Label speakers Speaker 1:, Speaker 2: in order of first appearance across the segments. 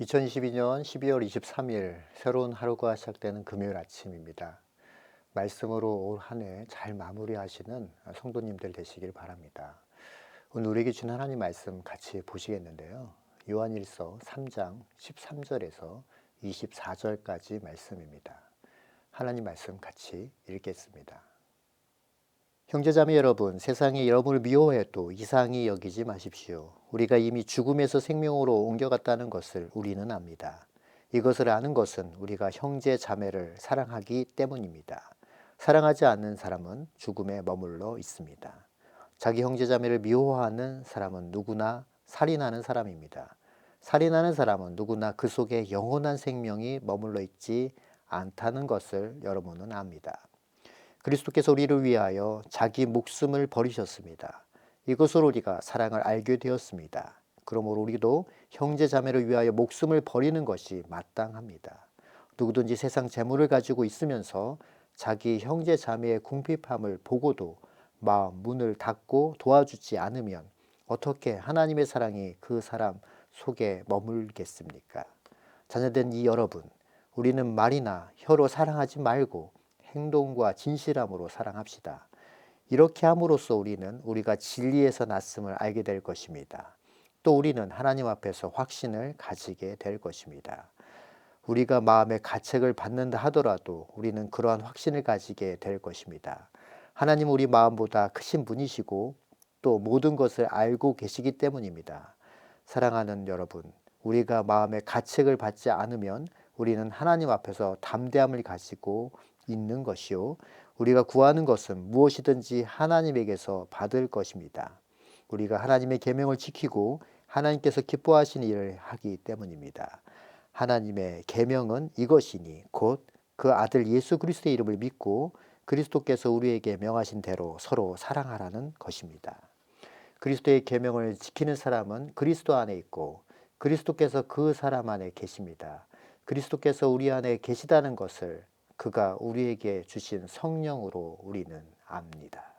Speaker 1: 2022년 12월 23일 새로운 하루가 시작되는 금요일 아침입니다. 말씀으로 올 한 해 잘 마무리하시는 성도님들 되시길 바랍니다. 오늘 우리에게 준 하나님 말씀 같이 보시겠는데요. 요한일서 3장 13절에서 24절까지 말씀입니다. 하나님 말씀 같이 읽겠습니다. 형제자매 여러분, 세상이 여러분을 미워해도 이상히 여기지 마십시오. 우리가 이미 죽음에서 생명으로 옮겨갔다는 것을 우리는 압니다. 이것을 아는 것은 우리가 형제 자매를 사랑하기 때문입니다. 사랑하지 않는 사람은 죽음에 머물러 있습니다. 자기 형제 자매를 미워하는 사람은 누구나 살인하는 사람입니다. 살인하는 사람은 누구나 그 속에 영원한 생명이 머물러 있지 않다는 것을 여러분은 압니다. 그리스도께서 우리를 위하여 자기 목숨을 버리셨습니다. 이것으로 우리가 사랑을 알게 되었습니다. 그러므로 우리도 형제 자매를 위하여 목숨을 버리는 것이 마땅합니다. 누구든지 세상 재물을 가지고 있으면서 자기 형제 자매의 궁핍함을 보고도 마음 문을 닫고 도와주지 않으면 어떻게 하나님의 사랑이 그 사람 속에 머물겠습니까? 자녀된 이 여러분, 우리는 말이나 혀로 사랑하지 말고 행동과 진실함으로 사랑합시다. 이렇게 함으로써 우리는 우리가 진리에서 났음을 알게 될 것입니다. 또 우리는 하나님 앞에서 확신을 가지게 될 것입니다. 우리가 마음의 가책을 받는다 하더라도 우리는 그러한 확신을 가지게 될 것입니다. 하나님은 우리 마음보다 크신 분이시고 또 모든 것을 알고 계시기 때문입니다. 사랑하는 여러분, 우리가 마음의 가책을 받지 않으면 우리는 하나님 앞에서 담대함을 가지고 있는 것이요, 우리가 구하는 것은 무엇이든지 하나님에게서 받을 것입니다. 우리가 하나님의 계명을 지키고 하나님께서 기뻐하시는 일을 하기 때문입니다. 하나님의 계명은 이것이니 곧 그 아들 예수 그리스도의 이름을 믿고 그리스도께서 우리에게 명하신 대로 서로 사랑하라는 것입니다. 그리스도의 계명을 지키는 사람은 그리스도 안에 있고 그리스도께서 그 사람 안에 계십니다. 그리스도께서 우리 안에 계시다는 것을 그가 우리에게 주신 성령으로 우리는 압니다.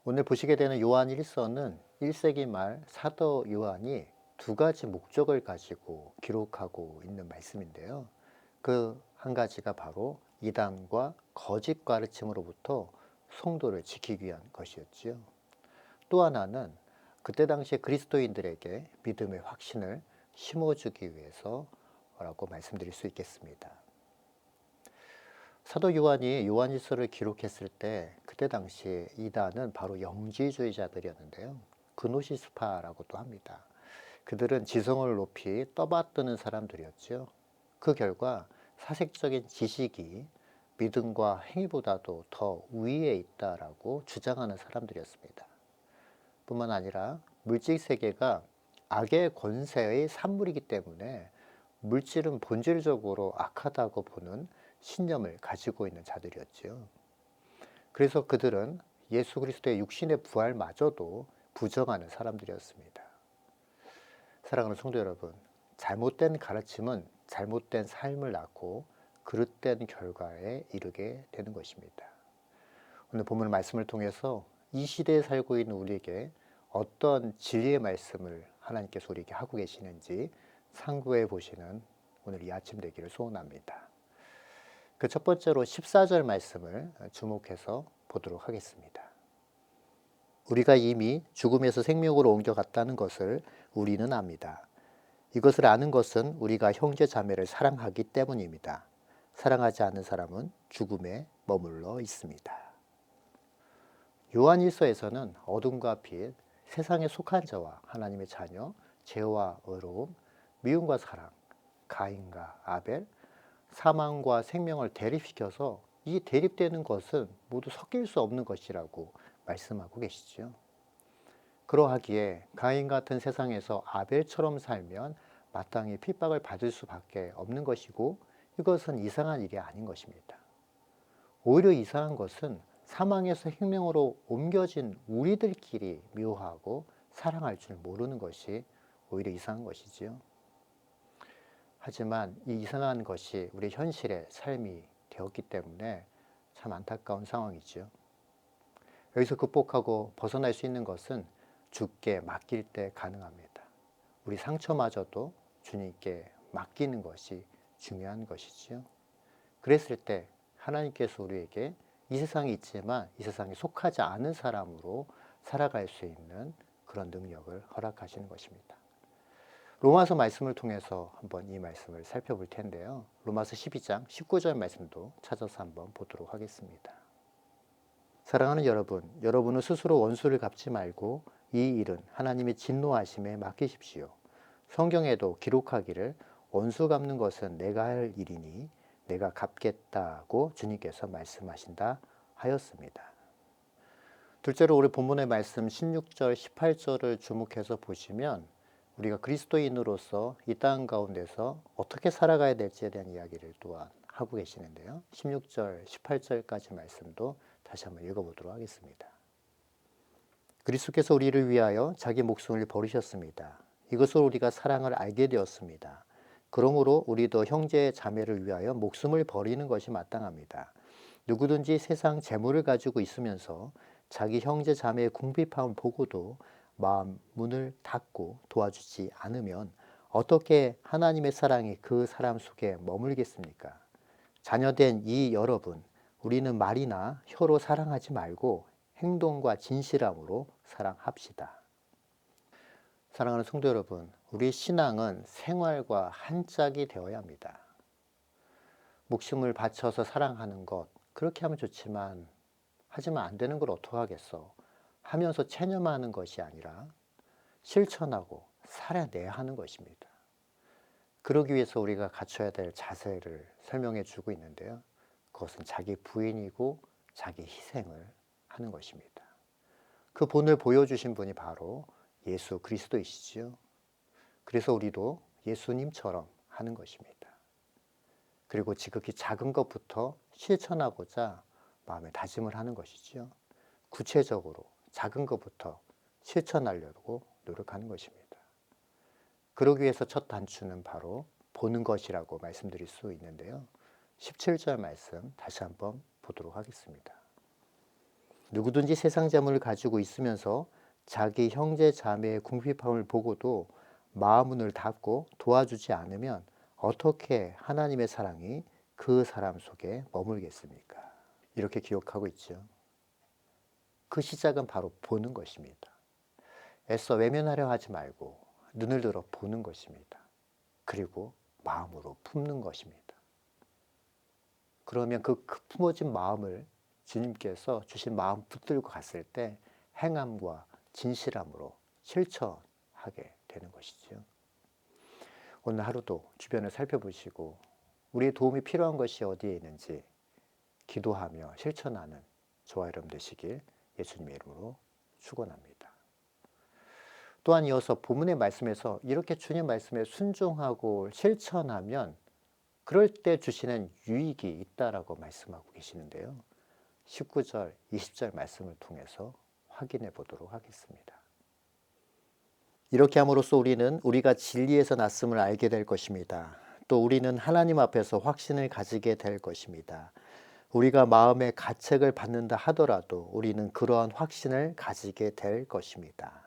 Speaker 1: 오늘 보시게 되는 요한 1서는 1세기 말 사도 요한이 두 가지 목적을 가지고 기록하고 있는 말씀인데요. 그 한 가지가 바로 이단과 거짓 가르침으로부터 성도를 지키기 위한 것이었지요. 또 하나는 그때 당시에 그리스도인들에게 믿음의 확신을 심어주기 위해서라고 말씀드릴 수 있겠습니다. 사도 요한이 요한일서를 기록했을 때 그때 당시 이단은 바로 영지주의자들이었는데요. 그노시스파라고도 합니다. 그들은 지성을 높이 떠받드는 사람들이었죠. 그 결과 사색적인 지식이 믿음과 행위보다도 더 우위에 있다라고 주장하는 사람들이었습니다. 뿐만 아니라 물질 세계가 악의 권세의 산물이기 때문에 물질은 본질적으로 악하다고 보는 신념을 가지고 있는 자들이었지요. 그래서 그들은 예수 그리스도의 육신의 부활마저도 부정하는 사람들이었습니다. 사랑하는 성도 여러분, 잘못된 가르침은 잘못된 삶을 낳고 그릇된 결과에 이르게 되는 것입니다. 오늘 본문 말씀을 통해서 이 시대에 살고 있는 우리에게 어떤 진리의 말씀을 하나님께서 우리에게 하고 계시는지 상고해 보시는 오늘 이 아침 되기를 소원합니다. 그 첫 번째로 14절 말씀을 주목해서 보도록 하겠습니다. 우리가 이미 죽음에서 생명으로 옮겨갔다는 것을 우리는 압니다. 이것을 아는 것은 우리가 형제 자매를 사랑하기 때문입니다. 사랑하지 않는 사람은 죽음에 머물러 있습니다. 요한일서에서는 어둠과 빛, 세상에 속한 자와 하나님의 자녀, 죄와 의로움, 미움과 사랑, 가인과 아벨, 사망과 생명을 대립시켜서 이 대립되는 것은 모두 섞일 수 없는 것이라고 말씀하고 계시죠. 그러하기에 가인 같은 세상에서 아벨처럼 살면 마땅히 핍박을 받을 수밖에 없는 것이고 이것은 이상한 일이 아닌 것입니다. 오히려 이상한 것은 사망에서 생명으로 옮겨진 우리들끼리 미워하고 사랑할 줄 모르는 것이 오히려 이상한 것이지요. 하지만 이 이상한 것이 우리 현실의 삶이 되었기 때문에 참 안타까운 상황이죠. 여기서 극복하고 벗어날 수 있는 것은 주께 맡길 때 가능합니다. 우리 상처마저도 주님께 맡기는 것이 중요한 것이지요. 그랬을 때 하나님께서 우리에게 이 세상에 있지만 이 세상에 속하지 않은 사람으로 살아갈 수 있는 그런 능력을 허락하시는 것입니다. 로마서 말씀을 통해서 한번 이 말씀을 살펴볼 텐데요. 로마서 12장 19절 말씀도 찾아서 한번 보도록 하겠습니다. 사랑하는 여러분, 여러분은 스스로 원수를 갚지 말고 이 일은 하나님의 진노하심에 맡기십시오. 성경에도 기록하기를 원수 갚는 것은 내가 할 일이니 내가 갚겠다고 주님께서 말씀하신다 하였습니다. 둘째로 우리 본문의 말씀 16절, 18절을 주목해서 보시면 우리가 그리스도인으로서 이 땅 가운데서 어떻게 살아가야 될지에 대한 이야기를 또한 하고 계시는데요. 16절, 18절까지 말씀도 다시 한번 읽어보도록 하겠습니다. 그리스도께서 우리를 위하여 자기 목숨을 버리셨습니다. 이것으로 우리가 사랑을 알게 되었습니다. 그러므로 우리도 형제 자매를 위하여 목숨을 버리는 것이 마땅합니다. 누구든지 세상 재물을 가지고 있으면서 자기 형제 자매의 궁핍함을 보고도 마음 문을 닫고 도와주지 않으면 어떻게 하나님의 사랑이 그 사람 속에 머물겠습니까? 자녀된 이 여러분, 우리는 말이나 혀로 사랑하지 말고 행동과 진실함으로 사랑합시다. 사랑하는 성도 여러분, 우리 신앙은 생활과 한 짝이 되어야 합니다. 목숨을 바쳐서 사랑하는 것, 그렇게 하면 좋지만 하지만 안 되는 걸 어떡하겠어 하면서 체념하는 것이 아니라 실천하고 살아내야 하는 것입니다. 그러기 위해서 우리가 갖춰야 될 자세를 설명해 주고 있는데요. 그것은 자기 부인이고 자기 희생을 하는 것입니다. 그 본을 보여주신 분이 바로 예수 그리스도이시죠. 그래서 우리도 예수님처럼 하는 것입니다. 그리고 지극히 작은 것부터 실천하고자 마음에 다짐을 하는 것이죠. 구체적으로 작은 것부터 실천하려고 노력하는 것입니다. 그러기 위해서 첫 단추는 바로 보는 것이라고 말씀드릴 수 있는데요. 17절 말씀 다시 한번 보도록 하겠습니다. 누구든지 세상 재물을 가지고 있으면서 자기 형제 자매의 궁핍함을 보고도 마음문을 닫고 도와주지 않으면 어떻게 하나님의 사랑이 그 사람 속에 머물겠습니까? 이렇게 기억하고 있죠. 그 시작은 바로 보는 것입니다. 애써 외면하려 하지 말고 눈을 들어 보는 것입니다. 그리고 마음으로 품는 것입니다. 그러면 그 품어진 마음을 주님께서 주신 마음 붙들고 갔을 때 행함과 진실함으로 실천하게 되는 것이죠. 오늘 하루도 주변을 살펴보시고 우리의 도움이 필요한 것이 어디에 있는지 기도하며 실천하는 저와 여러분 되시길 예수님의 이름으로 축원합니다. 또한 이어서 본문의 말씀에서 이렇게 주님 말씀에 순종하고 실천하면 그럴 때 주시는 유익이 있다라고 말씀하고 계시는데요. 19절, 20절 말씀을 통해서 확인해 보도록 하겠습니다. 이렇게 함으로써 우리는 우리가 진리에서 났음을 알게 될 것입니다. 또 우리는 하나님 앞에서 확신을 가지게 될 것입니다. 우리가 마음의 가책을 받는다 하더라도 우리는 그러한 확신을 가지게 될 것입니다.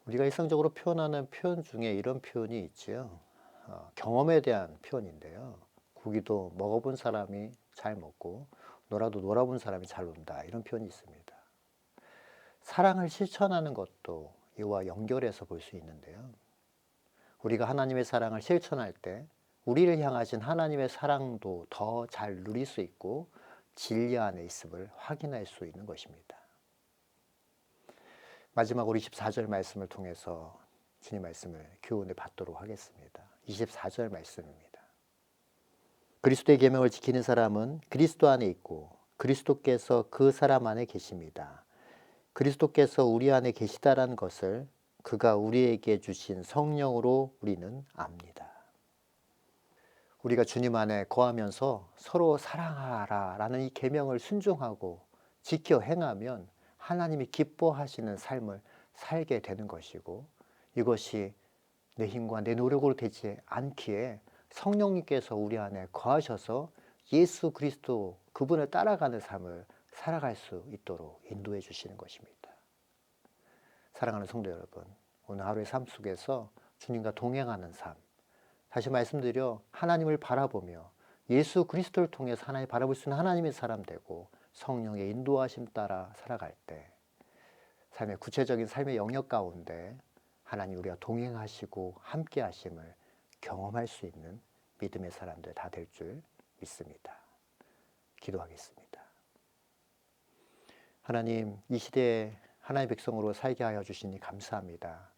Speaker 1: 우리가 일상적으로 표현하는 표현 중에 이런 표현이 있지요. 경험에 대한 표현인데요. 고기도 먹어본 사람이 잘 먹고 놀아도 놀아본 사람이 잘 논다. 이런 표현이 있습니다. 사랑을 실천하는 것도 이와 연결해서 볼 수 있는데요. 우리가 하나님의 사랑을 실천할 때 우리를 향하신 하나님의 사랑도 더 잘 누릴 수 있고 진리 안에 있음을 확인할 수 있는 것입니다. 마지막으로 24절 말씀을 통해서 주님 말씀을 교훈을 받도록 하겠습니다. 24절 말씀입니다. 그리스도의 계명을 지키는 사람은 그리스도 안에 있고 그리스도께서 그 사람 안에 계십니다. 그리스도께서 우리 안에 계시다라는 것을 그가 우리에게 주신 성령으로 우리는 압니다. 우리가 주님 안에 거하면서 서로 사랑하라 라는 이 계명을 순종하고 지켜 행하면 하나님이 기뻐하시는 삶을 살게 되는 것이고 이것이 내 힘과 내 노력으로 되지 않기에 성령님께서 우리 안에 거하셔서 예수 그리스도 그분을 따라가는 삶을 살아갈 수 있도록 인도해 주시는 것입니다. 사랑하는 성도 여러분, 오늘 하루의 삶 속에서 주님과 동행하는 삶. 다시 말씀드려 하나님을 바라보며 예수 그리스도를 통해서 하나님 바라볼 수 있는 하나님의 사람 되고 성령의 인도하심 따라 살아갈 때 삶의 구체적인 삶의 영역 가운데 하나님 우리가 동행하시고 함께 하심을 경험할 수 있는 믿음의 사람들 다 될 줄 믿습니다. 기도하겠습니다. 하나님, 이 시대에 하나님의 백성으로 살게 하여 주시니 감사합니다.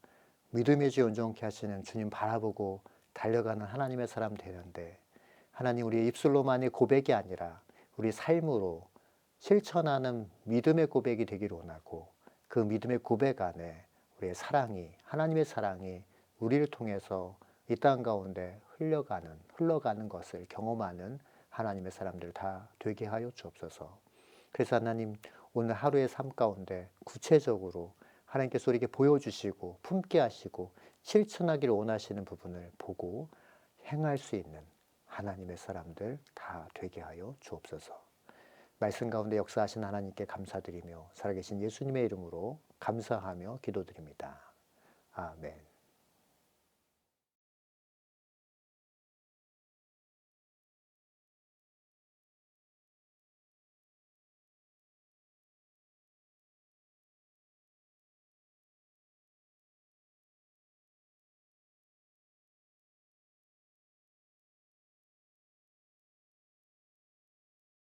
Speaker 1: 믿음의 주 온전케 하시는 주님 바라보고 달려가는 하나님의 사람 되는데 하나님 우리의 입술로만의 고백이 아니라 우리 삶으로 실천하는 믿음의 고백이 되기를 원하고 그 믿음의 고백 안에 우리의 사랑이 하나님의 사랑이 우리를 통해서 이 땅 가운데 흘러가는 것을 경험하는 하나님의 사람들 다 되게 하여 주옵소서. 그래서 하나님 오늘 하루의 삶 가운데 구체적으로 하나님께서 우리에게 보여주시고 품게 하시고 실천하기를 원하시는 부분을 보고 행할 수 있는 하나님의 사람들 다 되게 하여 주옵소서. 말씀 가운데 역사하신 하나님께 감사드리며 살아계신 예수님의 이름으로 감사하며 기도드립니다. 아멘.